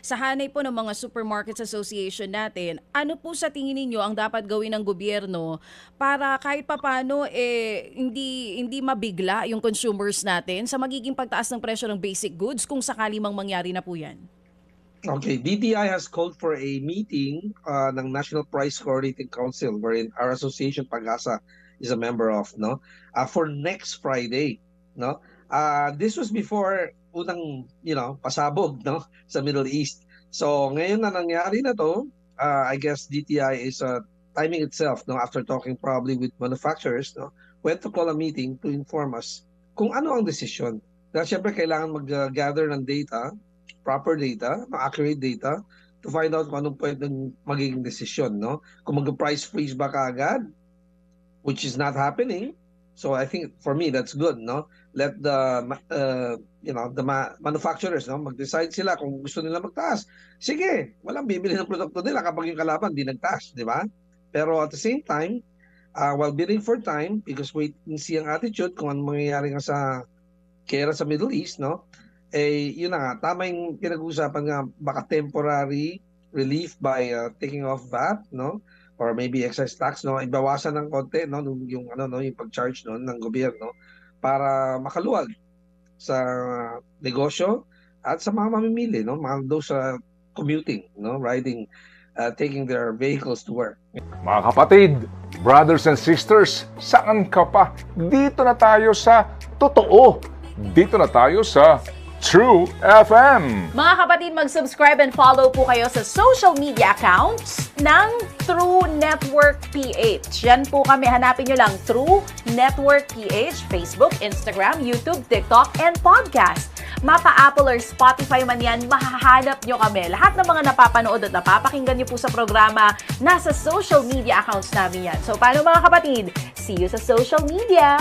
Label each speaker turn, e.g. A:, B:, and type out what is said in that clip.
A: Sa hanay po ng mga Supermarkets Association natin, ano po sa tingin ninyo ang dapat gawin ng gobyerno para kahit papano hindi mabigla yung consumers natin sa magiging pagtaas ng presyo ng basic goods kung sakali mang mangyari na po yan?
B: Okay, DTI has called for a meeting ng National Price Coordinating Council wherein our association Pag-asa is a member of, no? For next Friday, no? This was before unang, pasabog, no, sa Middle East. So ngayon na nangyari na to, I guess DTI is timing itself, no, after talking probably with manufacturers, no, went to call a meeting to inform us kung ano ang desisyon. Dahil syempre kailangan mag-gather ng data, proper data, accurate data, to find out kung anong pwedeng magiging desisyon, no? Kung mag-price freeze ba kaagad, which is not happening. So I think for me that's good, no? Let the manufacturers, no, mag-decide sila kung gusto nila magtaas. Sige, walang bibili ng produkto nila kapag yung kalaban di nagtaas, di ba? Pero at the same time, while bidding for time, because wait and see ang attitude kung anong mangyayari nga sa kera sa Middle East, no? Yun na nga, tama yung pinag-uusapan nga, baka temporary relief by taking off VAT, no? Or maybe excise tax, no? Ibawasan ng konti, no? Yung pag-charge no, ng gobyerno para makaluwag sa negosyo at sa mga mamimili, no? Mga those commuting, no? Riding, taking their vehicles to work.
C: Mga kapatid, brothers and sisters, saan ka pa? Dito na tayo sa totoo. Dito na tayo sa True FM.
D: Mga kapatid, mag-subscribe and follow po kayo sa social media accounts ng True Network PH. Yan po kami, hanapin nyo lang True Network PH, Facebook, Instagram, YouTube, TikTok, and podcast. Mapa Apple or Spotify man yan, mahahanap nyo kami. Lahat ng mga napapanood at napapakinggan nyo po sa programa, nasa social media accounts namin yan. So paano mga kapatid? See you sa social media!